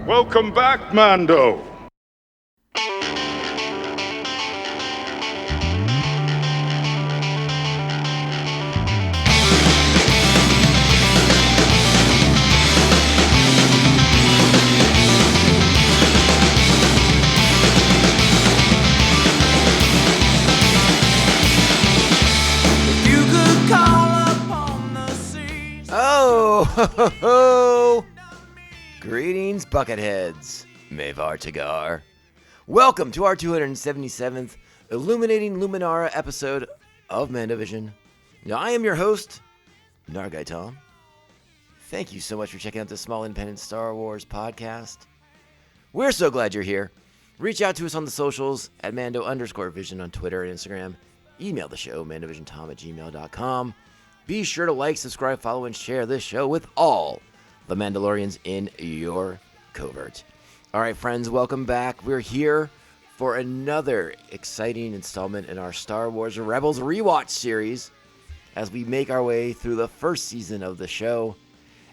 Welcome back, Mando. Oh, greetings, Bucketheads. Mevar Tagar. Welcome to our 277th Illuminating Luminara episode of Mandovision. Now, I am your host, Nargai Tom. Thank you so much for checking out this small independent Star Wars podcast. We're so glad you're here. Reach out to us on the socials at Mando_Vision on Twitter and Instagram. Email the show, mandovisiontom@gmail.com. Be sure to like, subscribe, follow, and share this show with all the Mandalorians in your covert. All right, friends, welcome back. We're here for another exciting installment in our Star Wars Rebels rewatch series as we make our way through the first season of the show.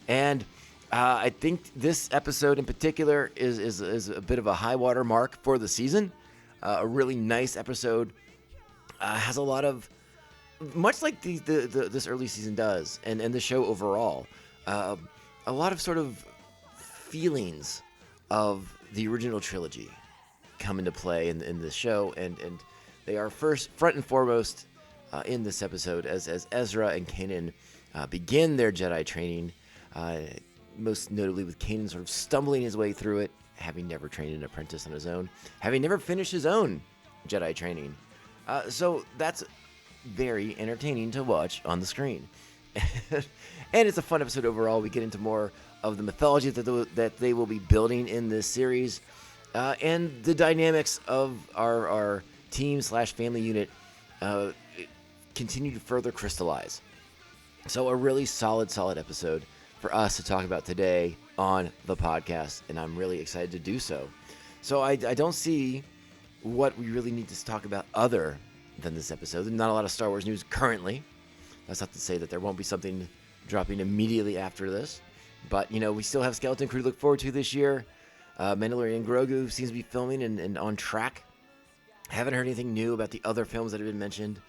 And I think this episode in particular is a bit of a high water mark for the season. A really nice episode. Has a lot of, much like this early season does, and the show overall, a lot of sort of feelings of the original trilogy come into play in this show, and they are front and foremost in this episode as Ezra and Kanan begin their Jedi training, most notably with Kanan sort of stumbling his way through it, having never trained an apprentice on his own, having never finished his own Jedi training. So that's very entertaining to watch on the screen. And it's a fun episode overall. We get into more of the mythology that they will be building in this series, and the dynamics of our team/family unit continue to further crystallize. So a really solid episode for us to talk about today on the podcast, and I'm really excited to do so. So I don't see what we really need to talk about other than this episode. Not a lot of Star Wars news currently. That's not to say that there won't be something dropping immediately after this, but we still have Skeleton Crew to look forward to this year. Mandalorian Grogu seems to be filming and on track. Haven't heard anything new about the other films that have been mentioned.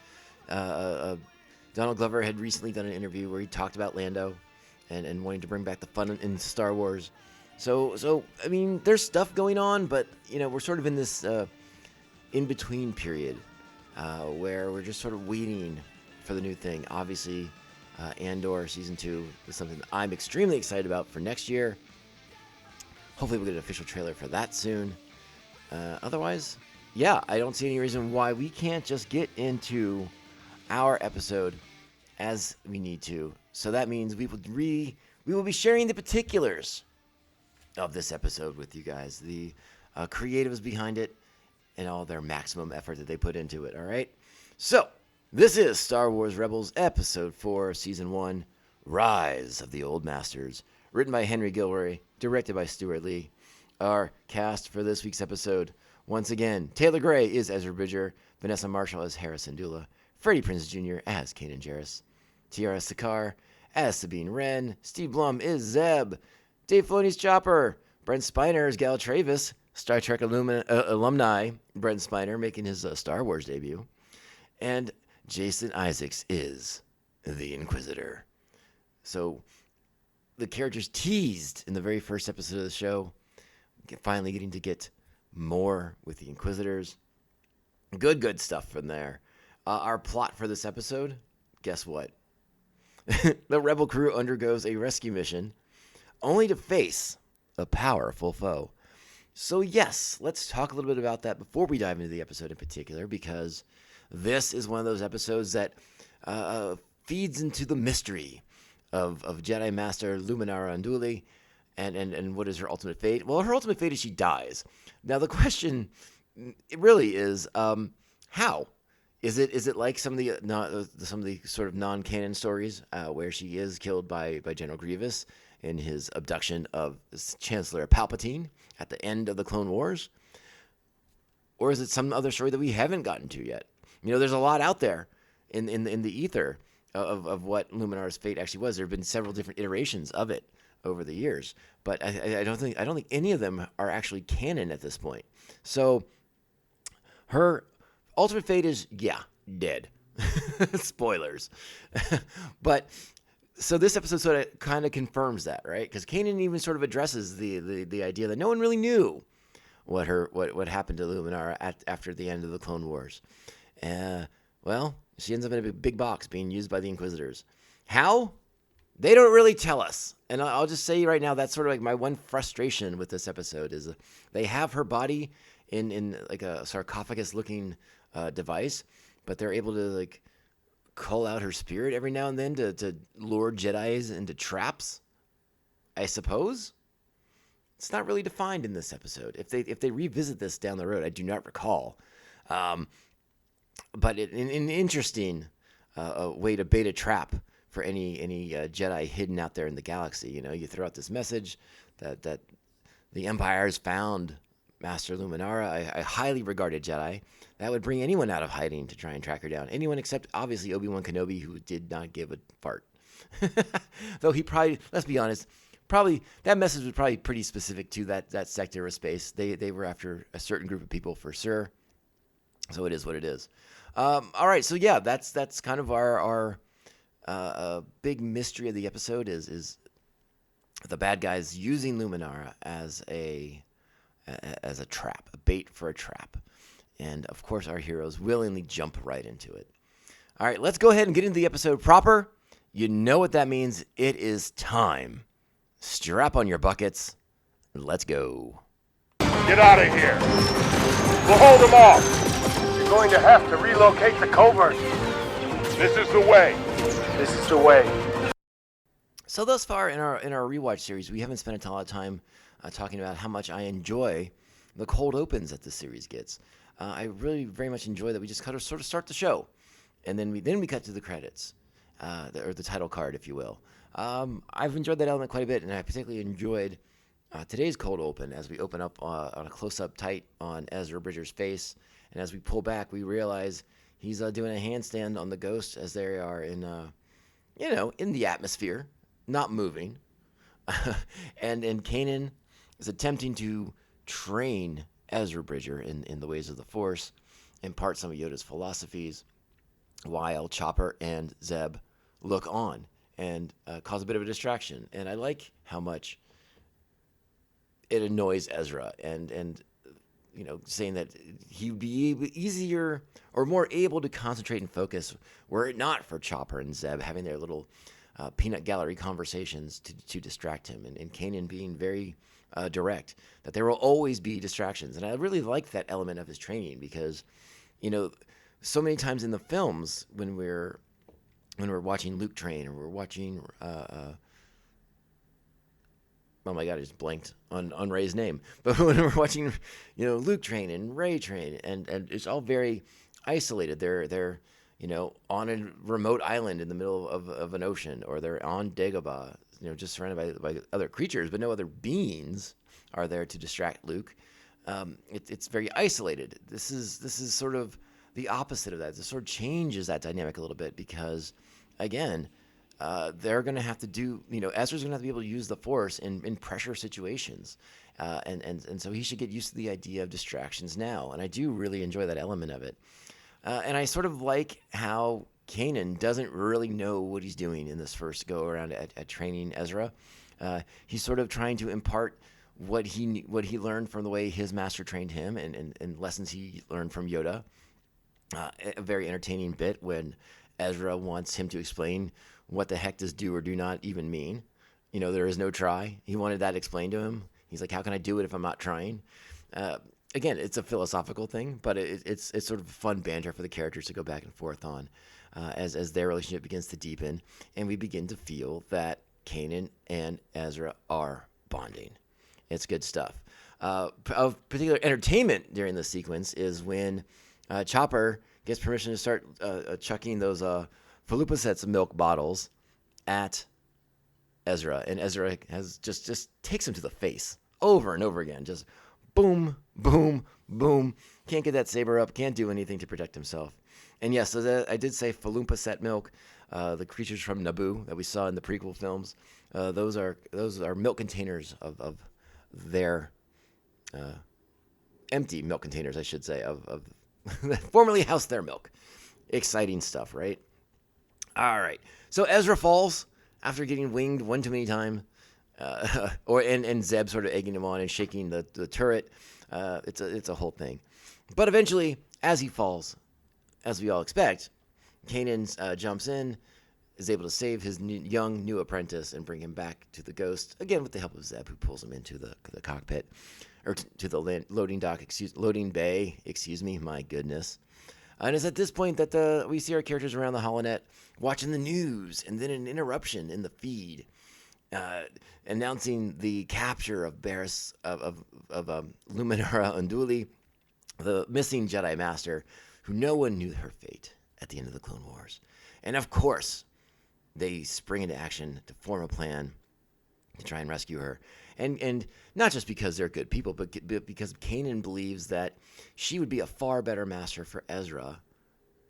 Donald Glover had recently done an interview where he talked about Lando and wanting to bring back the fun in Star Wars. So I mean, there's stuff going on, but we're sort of in this in-between period where we're just sort of waiting for the new thing. Obviously, Andor Season 2 is something that I'm extremely excited about for next year. Hopefully we'll get an official trailer for that soon. Otherwise, yeah, I don't see any reason why we can't just get into our episode as we need to. So that means we will be sharing the particulars of this episode with you guys, the creatives behind it, and all their maximum effort that they put into it, all right? So, this is Star Wars Rebels Episode 4, Season 1, Rise of the Old Masters, written by Henry Gilroy, directed by Stuart Lee. Our cast for this week's episode, once again, Taylor Gray is Ezra Bridger, Vanessa Marshall as Harrison Dula, Freddie Prinze Jr. as Kanan Jarrus, Tiara Sakar as Sabine Wren, Steve Blum is Zeb, Dave Filoni's Chopper, Brent Spiner as Gal Travis, Star Trek alumni Brent Spiner making his Star Wars debut, and Jason Isaacs is the Inquisitor. So the characters teased in the very first episode of the show, finally getting to get more with the Inquisitors. Good stuff from there. Our plot for this episode, guess what? The Rebel crew undergoes a rescue mission only to face a powerful foe. So yes, let's talk a little bit about that before we dive into the episode in particular, because this is one of those episodes that feeds into the mystery of Jedi Master Luminara Unduli and what is her ultimate fate. Well, her ultimate fate is she dies. Now the question, it really is, how? Is it like some of the sort of non-canon stories where she is killed by General Grievous in his abduction of Chancellor Palpatine at the end of the Clone Wars? Or is it some other story that we haven't gotten to yet? There's a lot out there in the ether of what Luminara's fate actually was. There have been several different iterations of it over the years. But I don't think any of them are actually canon at this point. So her ultimate fate is dead. Spoilers. But so this episode sort of kind of confirms that, right? Because Kanan even sort of addresses the idea that no one really knew what happened to Luminara after the end of the Clone Wars. Well, she ends up in a big box being used by the Inquisitors. How? They don't really tell us. And I'll just say right now, that's sort of like my one frustration with this episode is they have her body in like a sarcophagus-looking device, but they're able to like cull out her spirit every now and then to lure Jedis into traps, I suppose. It's not really defined in this episode. If they revisit this down the road, I do not recall. But an interesting way to bait a trap for any Jedi hidden out there in the galaxy. You know, you throw out this message that the Empire has found Master Luminara, a highly regarded Jedi. That would bring anyone out of hiding to try and track her down. Anyone except, obviously, Obi-Wan Kenobi, who did not give a fart. Though he probably, let's be honest, that message was probably pretty specific to that sector of space. They were after a certain group of people for sure. So it is what it is. All right, so yeah, that's kind of our big mystery of the episode is the bad guys using Luminara as a trap, a bait for a trap. And of course, our heroes willingly jump right into it. All right, let's go ahead and get into the episode proper. You know what that means. It is time. Strap on your buckets. Let's go. Get out of here. We'll hold them off. You're going to have to relocate the covert. This is the way. This is the way. So thus far in our rewatch series, we haven't spent a lot of time talking about how much I enjoy the cold opens that this series gets. I really very much enjoy that we just kind of sort of start the show, and then we cut to the credits, or the title card, if you will. I've enjoyed that element quite a bit, and I particularly enjoyed today's cold open as we open up on a close-up tight on Ezra Bridger's face, and as we pull back, we realize he's doing a handstand on the ghost as they are in the atmosphere, not moving, and Kanan is attempting to train Ezra Bridger in the ways of the Force, impart some of Yoda's philosophies, while Chopper and Zeb look on and cause a bit of a distraction. And I like how much it annoys Ezra, and saying that he'd be easier or more able to concentrate and focus were it not for Chopper and Zeb having their little peanut gallery conversations to distract him, and Kanan being very direct that there will always be distractions. And I really like that element of his training because, so many times in the films when we're watching Luke train, or we're watching oh my God, I just blanked on Rey's name. But when we're watching, Luke train and Rey train, and it's all very isolated. They're on a remote island in the middle of an ocean, or they're on Dagobah, just surrounded by other creatures, but no other beings are there to distract Luke. It's very isolated. This is sort of the opposite of that. This sort of changes that dynamic a little bit because, again, they're going to have to do, Ezra's going to have to be able to use the Force in pressure situations. And so he should get used to the idea of distractions now. And I do really enjoy that element of it. And I sort of like how Kanan doesn't really know what he's doing in this first go around at training Ezra. He's sort of trying to impart what he learned from the way his master trained him and lessons he learned from Yoda. A very entertaining bit when Ezra wants him to explain what the heck does do or do not even mean. There is no try. He wanted that explained to him. He's like, how can I do it if I'm not trying? Again, it's a philosophical thing, but it's sort of fun banter for the characters to go back and forth on as their relationship begins to deepen, and we begin to feel that Kanan and Ezra are bonding. It's good stuff. Of particular entertainment during this sequence is when Chopper gets permission to start chucking those Bucketheads of milk bottles at Ezra, and Ezra has just takes him to the face over and over again, just boom, boom, boom. Can't get that saber up, can't do anything to protect himself. And yes, as I did say, Falumpa set milk. the creatures from Naboo that we saw in the prequel films. Those are milk containers of their empty milk containers, I should say, of formerly housed their milk. Exciting stuff, right? All right. So Ezra falls after getting winged one too many times, and Zeb sort of egging him on and shaking the turret. It's a whole thing. But eventually, as he falls, as we all expect, Kanan jumps in, is able to save his young new apprentice and bring him back to the Ghost, again with the help of Zeb, who pulls him into the cockpit, or to the loading bay, my goodness. And it's at this point that we see our characters around the holonet watching the news, and then an interruption in the feed, announcing the capture of Luminara Unduli, the missing Jedi Master, who no one knew her fate at the end of the Clone Wars. And of course, they spring into action to form a plan to try and rescue her. And not just because they're good people, but because Kanan believes that she would be a far better master for Ezra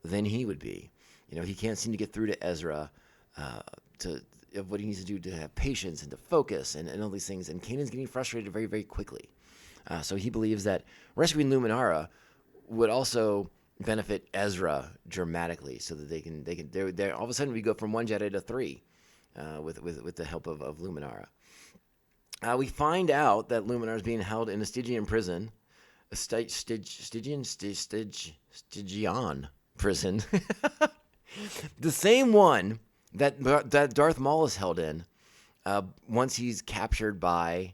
than he would be. You know, he can't seem to get through to Ezra of what he needs to do to have patience and to focus and all these things. And Kanan's getting frustrated very, very quickly. So he believes that rescuing Luminara would also benefit Ezra dramatically, so that they all of a sudden we go from 1 Jedi to 3 with the help of Luminara. We find out that Luminara is being held in a Stygian prison, Stygian prison, the same one that Darth Maul is held in once he's captured by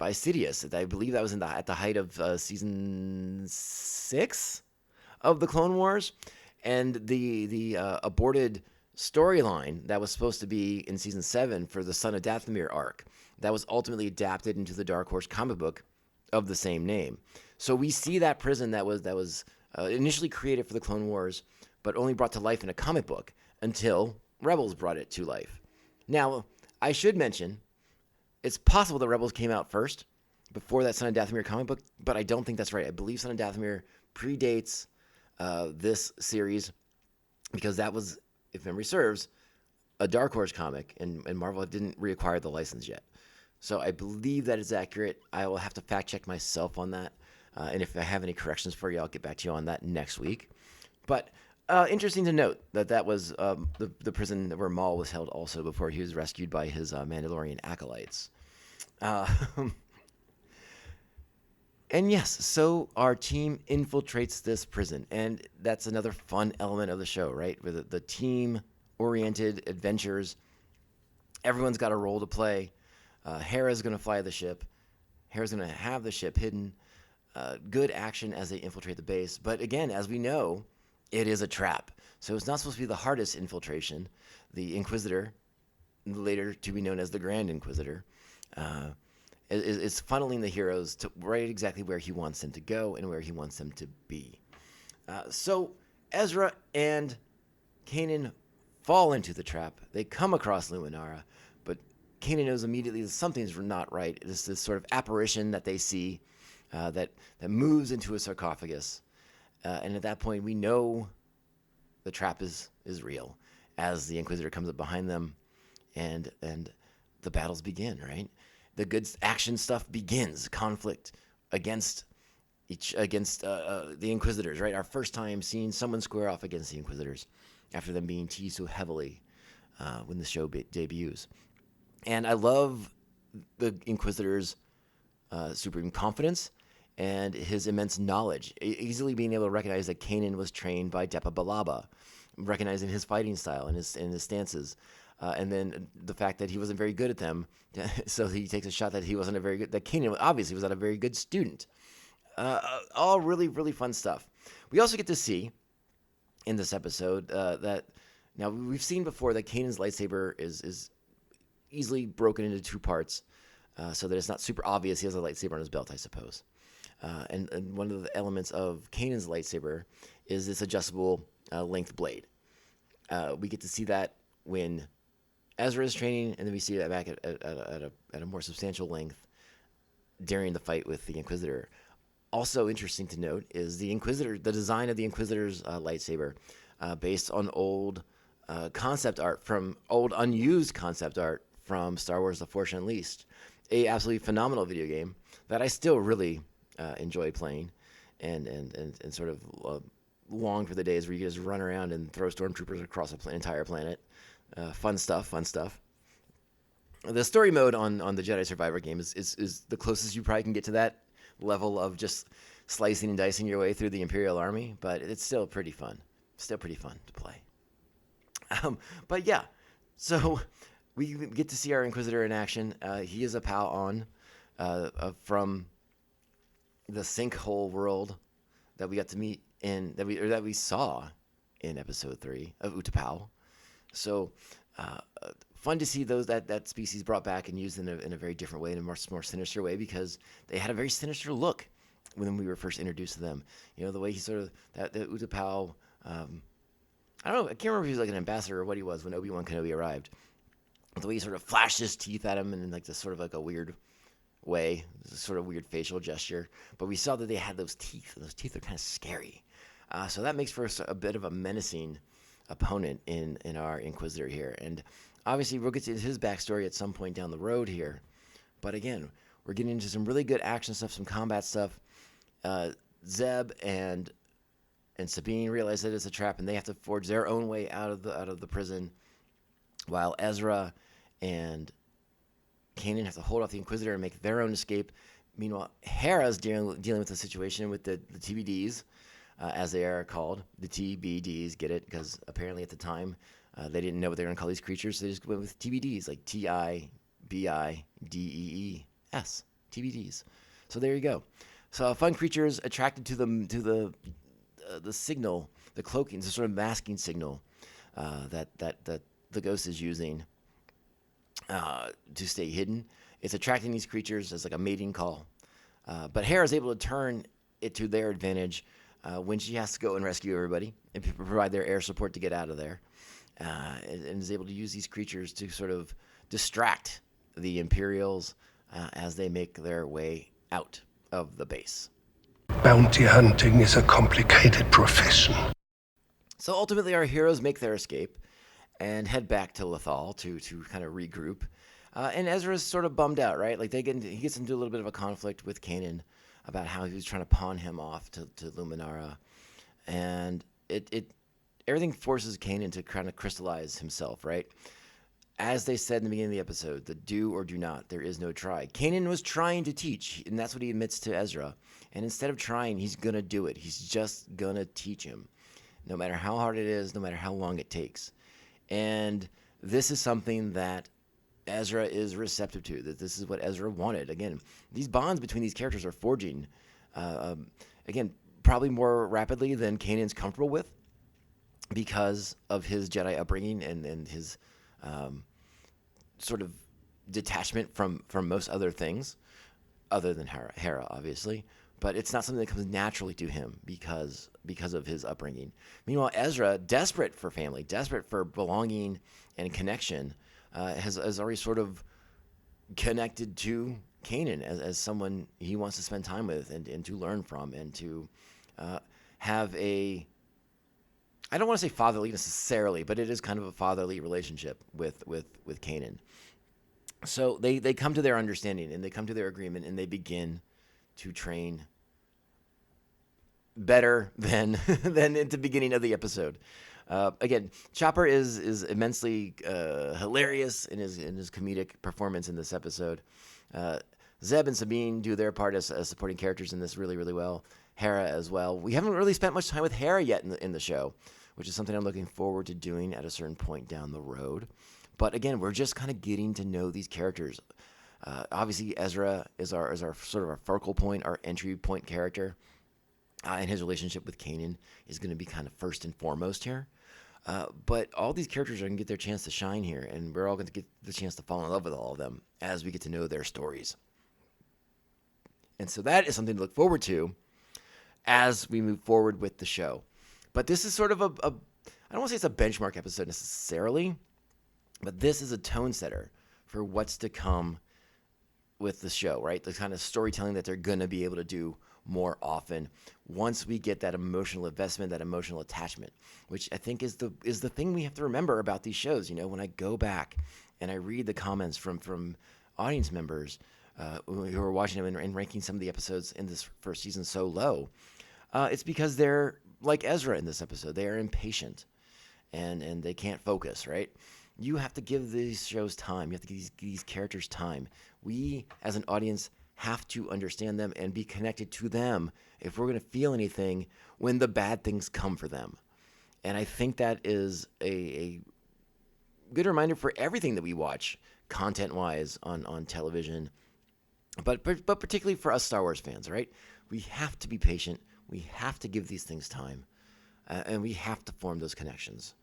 Sidious. I believe that was at the height of season 6 of the Clone Wars, and the aborted storyline that was supposed to be in season 7 for the Son of Dathomir arc that was ultimately adapted into the Dark Horse comic book of the same name. So we see that prison that was initially created for the Clone Wars, but only brought to life in a comic book until Rebels brought it to life. Now, I should mention, it's possible that Rebels came out first before that Son of Dathomir comic book, but I don't think that's right. I believe Son of Dathomir predates this series, because that was, if memory serves, a Dark Horse comic, and Marvel didn't reacquire the license yet. So I believe that is accurate. I will have to fact check myself on that, and if I have any corrections for you, I'll get back to you on that next week. But interesting to note that was the prison where Maul was held also before he was rescued by his Mandalorian acolytes. And yes, so our team infiltrates this prison, and that's another fun element of the show, right? With the team-oriented adventures, everyone's got a role to play. Hera's going to fly the ship. Hera's going to have the ship hidden. Good action as they infiltrate the base, but again, as we know, it is a trap. So it's not supposed to be the hardest infiltration. The Inquisitor, later to be known as the Grand Inquisitor, is funneling the heroes to right exactly where he wants them to go and where he wants them to be. So Ezra and Kanan fall into the trap. They come across Luminara, but Kanan knows immediately that something's not right. It's this sort of apparition that they see that moves into a sarcophagus. And at that point, we know the trap is real, as the Inquisitor comes up behind them, and the battles begin, right? The good action stuff begins. Conflict against the Inquisitors, right? Our first time seeing someone square off against the Inquisitors after them being teased so heavily when the show debuts. And I love the Inquisitor's supreme confidence and his immense knowledge, easily being able to recognize that Kanan was trained by Depa Billaba, recognizing his fighting style and his stances. And then the fact that he wasn't very good at them, so he takes a shot that Kanan obviously was not a very good student. All really, really fun stuff. We also get to see in this episode that now we've seen before that Kanan's lightsaber is easily broken into 2 parts, so that it's not super obvious he has a lightsaber on his belt, I suppose. And one of the elements of Kanan's lightsaber is this adjustable length blade. We get to see that when Ezra is training, and then we see that back at a more substantial length during the fight with the Inquisitor. Also interesting to note is the design of the Inquisitor's lightsaber, based on old concept art from old unused concept art from Star Wars: The Force Unleashed, a absolutely phenomenal video game that I still really enjoy playing, and sort of long for the days where you just run around and throw stormtroopers across an entire planet. Fun stuff. The story mode on the Jedi Survivor game is the closest you probably can get to that level of just slicing and dicing your way through the Imperial Army, but it's still pretty fun. Still pretty fun to play. But yeah, so we get to see our Inquisitor in action. He is a Pal-on from the sinkhole world that we got to meet in that we saw in episode 3 of Utapau. So fun to see that species brought back and used in a very different way, in a more sinister way, because they had a very sinister look when we were first introduced to them. You know, the way he sort of that the Utapau. I don't know. I can't remember if he was like an ambassador or what he was when Obi-Wan Kenobi arrived. The way he sort of flashed his teeth at him in like this sort of like a weird way, this sort of weird facial gesture. But we saw that they had those teeth, and those teeth are kind of scary. So that makes for a bit of a menacing opponent in our Inquisitor here. And obviously we'll get to his backstory at some point down the road here. But again, we're getting into some really good action stuff, some combat stuff. Zeb and Sabine realize that it's a trap, and they have to forge their own way out of the prison, while Ezra and Kanan have to hold off the Inquisitor and make their own escape. Meanwhile, Hera's dealing with the situation with the TBDs, as they are called, the TBDs. Get it? Because apparently at the time they didn't know what they were going to call these creatures, so they just went with TBDs, like TIBIDEES, TBDs. So there you go. So fun creatures attracted to the signal, the cloaking, the sort of masking signal that the ghost is using to stay hidden. It's attracting these creatures as like a mating call. But Hera is able to turn it to their advantage when she has to go and rescue everybody and provide their air support to get out of there, and is able to use these creatures to sort of distract the Imperials as they make their way out of the base. Bounty hunting is a complicated profession. So ultimately, our heroes make their escape and head back to Lothal to kind of regroup. And Ezra's sort of bummed out, right? Like he gets into a little bit of a conflict with Kanan about how he was trying to pawn him off to Luminara, and everything forces Kanan to kind of crystallize himself, right? As they said in the beginning of the episode, the do or do not, there is no try. Kanan was trying to teach, and that's what he admits to Ezra. And instead of trying, he's going to do it. He's just going to teach him, no matter how hard it is, no matter how long it takes. And this is something that Ezra is receptive to, that this is what Ezra wanted. Again, these bonds between these characters are forging, again, probably more rapidly than Kanan's comfortable with because of his Jedi upbringing and his sort of detachment from most other things, other than Hera, obviously. But it's not something that comes naturally to him because of his upbringing. Meanwhile, Ezra, desperate for family, desperate for belonging and connection, has already sort of connected to Kanan as someone he wants to spend time with and to learn from, and to have a, I don't want to say fatherly necessarily, but it is kind of a fatherly relationship with Kanan. So they come to their understanding, and they come to their agreement, and they begin to train better than at the beginning of the episode. Again, Chopper is immensely hilarious in his comedic performance in this episode. Zeb and Sabine do their part as supporting characters in this really, really well. Hera as well. We haven't really spent much time with Hera yet in the show, which is something I'm looking forward to doing at a certain point down the road. But again, we're just kind of getting to know these characters. Obviously, Ezra is our sort of our focal point, our entry point character, and his relationship with Kanan is going to be kind of first and foremost here. But all these characters are going to get their chance to shine here, and we're all going to get the chance to fall in love with all of them as we get to know their stories. And so that is something to look forward to as we move forward with the show. But this is sort of I don't want to say it's a benchmark episode necessarily, but this is a tone setter for what's to come with the show, right? The kind of storytelling that they're going to be able to do more often once we get that emotional investment, that emotional attachment, which I think is the thing we have to remember about these shows. When I go back and I read the comments from audience members who are watching them and ranking some of the episodes in this first season so low, it's because they're like Ezra in this episode. They are impatient and they can't focus, right? You have to give these shows time. You have to give these characters time. We, as an audience, have to understand them and be connected to them if we're going to feel anything when the bad things come for them. And I think that is a good reminder for everything that we watch content-wise on television, but particularly for us Star Wars fans, right? We have to be patient. We have to give these things time, and we have to form those connections.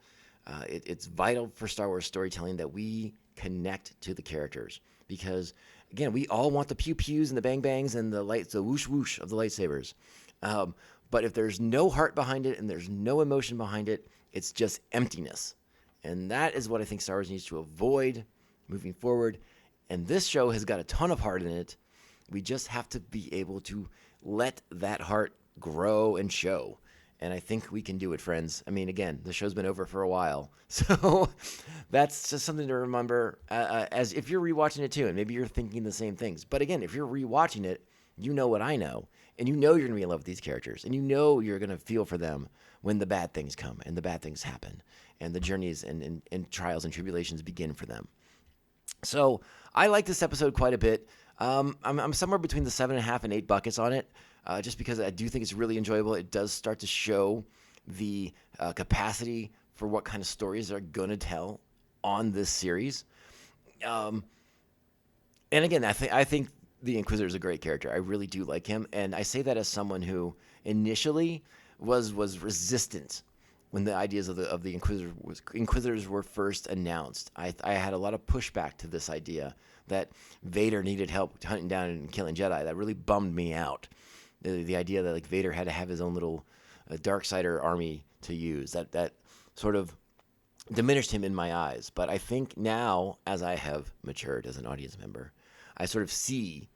It's vital for Star Wars storytelling that we connect to the characters because, again, we all want the pew-pews and the bang-bangs and the whoosh-whoosh of the lightsabers. But if there's no heart behind it and there's no emotion behind it, it's just emptiness. And that is what I think Star Wars needs to avoid moving forward. And this show has got a ton of heart in it. We just have to be able to let that heart grow and show. And I think we can do it, friends. I mean, again, the show's been over for a while. So that's just something to remember as if you're rewatching it too. And maybe you're thinking the same things. But again, if you're rewatching it, you know what I know. And you know you're going to be in love with these characters. And you know you're going to feel for them when the bad things come and the bad things happen. And the journeys and trials and tribulations begin for them. So I like this episode quite a bit. I'm somewhere between the 7.5 and 8 buckets on it. Just because I do think it's really enjoyable. It does start to show the capacity for what kind of stories they're going to tell on this series. And again, I think the Inquisitor is a great character. I really do like him. And I say that as someone who initially was resistant when the ideas of the Inquisitors were first announced. I had a lot of pushback to this idea that Vader needed help hunting down and killing Jedi. That really bummed me out. The idea that Vader had to have his own little Darksider army to use, that sort of diminished him in my eyes. But I think now, as I have matured as an audience member, I sort of see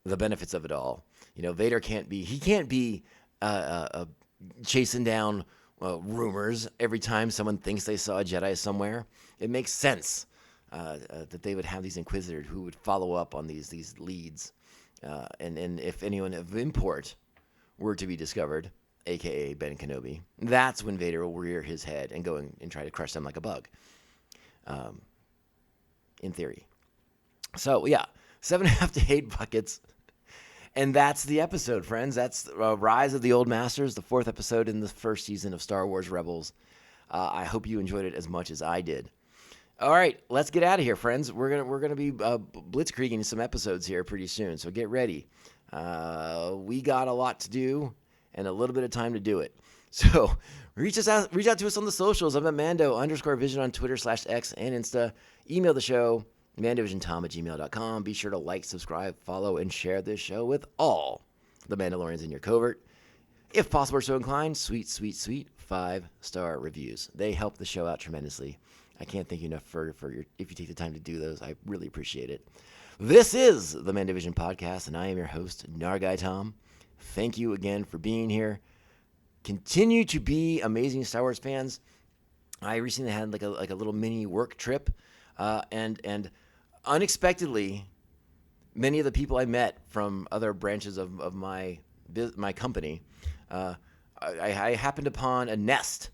the benefits of it all. Vader can't be chasing down rumors every time someone thinks they saw a Jedi somewhere. It makes sense that they would have these Inquisitors who would follow up on these leads. And if anyone of import were to be discovered, a.k.a. Ben Kenobi, that's when Vader will rear his head and go and try to crush them like a bug, in theory. So, yeah, 7.5 to 8 buckets. And that's the episode, friends. That's Rise of the Old Masters, the 4th episode in the first season of Star Wars Rebels. I hope you enjoyed it as much as I did. All right, let's get out of here, friends. We're gonna be blitzkrieging some episodes here pretty soon, so get ready. We got a lot to do and a little bit of time to do it. So reach out to us on the socials. I'm at Mando_Vision on Twitter /X and Insta. Email the show, mandovisiontom@gmail.com. Be sure to like, subscribe, follow, and share this show with all the Mandalorians in your covert. If possible or so inclined, sweet 5-star reviews. They help the show out tremendously. I can't thank you enough for if you take the time to do those. I really appreciate it. This is the Mandovision Podcast, and I am your host, Nargai Tom. Thank you again for being here. Continue to be amazing Star Wars fans. I recently had like a little mini work trip, and unexpectedly, many of the people I met from other branches of my company, I happened upon a nest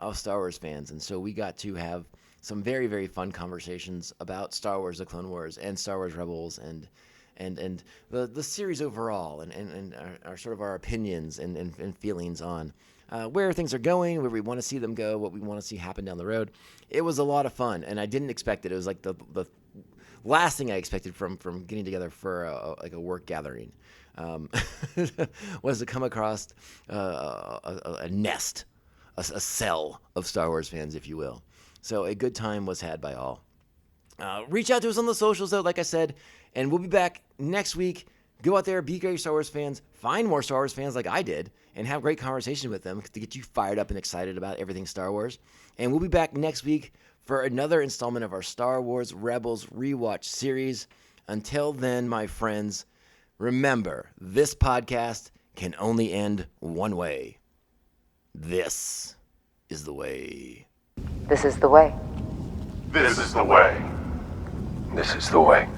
of Star Wars fans, and so we got to have some very, very fun conversations about Star Wars: The Clone Wars and Star Wars Rebels and the series overall, and our sort of our opinions and feelings on where things are going, where we want to see them go, what we want to see happen down the road. It was a lot of fun, and I didn't expect it. It was like the last thing I expected from getting together for a work gathering, was to come across a nest, a cell of Star Wars fans, if you will. So a good time was had by all. Reach out to us on the socials, though, like I said, and we'll be back next week. Go out there, be great Star Wars fans, find more Star Wars fans like I did, and have great conversation with them to get you fired up and excited about everything Star Wars. And we'll be back next week for another installment of our Star Wars Rebels rewatch series. Until then, my friends, remember, this podcast can only end one way. This is the way. This is the way. This is the way. This is the way.